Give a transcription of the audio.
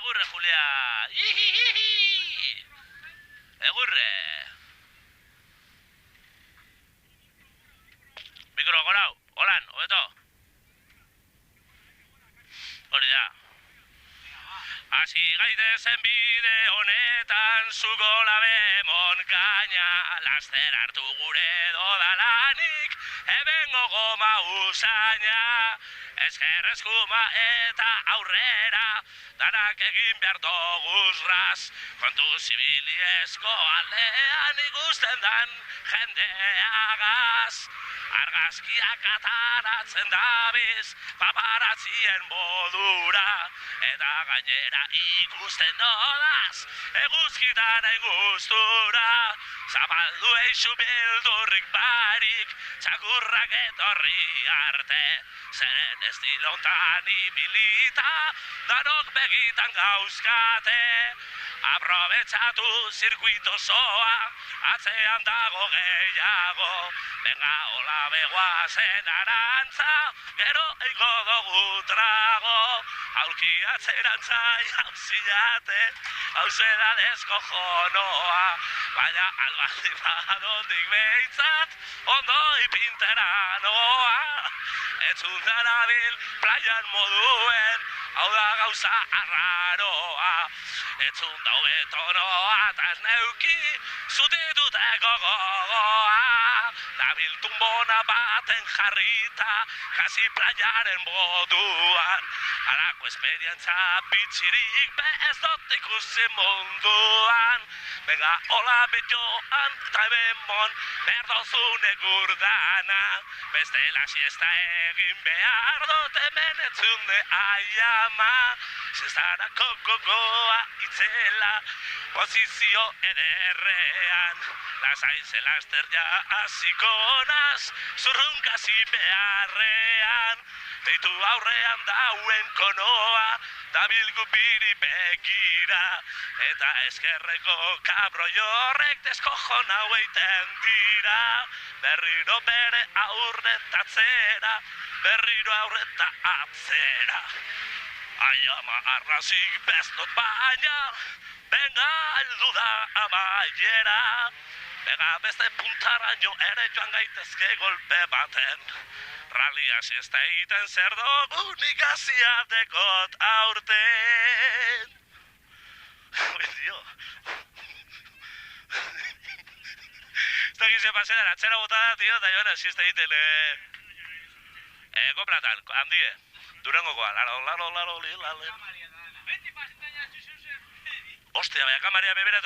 Egurre, Julia! Ihihihi! Egurre! Mikro, gorau! Holan, hobeto! Hori da. Hasi gaitezen bide honetan, zuko labemon gaina, laster hartu gure dodalanik, ebengo goma usaina. Ezker eskuma eta aurrera, danak egin behar doguz raz, kontu zibiliezko aldean ikusten dan jendeagaz. Argazkiak ataratzen dabiz, paparatzien modura, eta gainera ikusten nodaz, eguzkitaren gustura. Zabaldu eixu bildurrik barik, txakurrak etorri arte, zeren estilontan ibilita, danok begitan gauzkate. Aprobetxatu zirkuito zoa, atzean dago gehiago, benga hola begoazen arantza, gero eiko dugu trago. Aurki atzerantza jauzilate, hauzeladezko jonoa, baina albazti badondik behitzat, ondo ipintera noa. Etzun darabil playan moduen, hau da gauza arraroa. Etzun daubeto noa, eta ez neuki zutituteko gogoa. Nabil tumbona baten jarrita, kasi playaren moduan. Halako esperientza bitxirik be ez dut ikusi munduan. Venga, hola betxoan, eta bemon, berdozune gurdana. Bestela siesta egin behar dut hemen etzunde aiama. Siestarako gogoa itzela, posizio ederrean. Lasai zelaster ja hasiko naz, zurrunkasi beharrean. Deitu aurrean dauen konoa, dabilgu biri begira. Eta eskerreko kabro jorrek deskojon hau eiten dira. Berriro bere aurretatzera, berriro aurreta atzera. Aiama arrazik bestot baina, benga heldu da amaiera. Bega beste puntaraino ere joan gaitezke golpe baten. Ralia siesta egiten zer dugun ikazia dekot aurten. Dio. Ez dakit ze pasetan atzera botada, tio, eta joan siesta egiten. Koplatan, handie. Durangokoa, laro. Ostia, baina kamaria beberatu.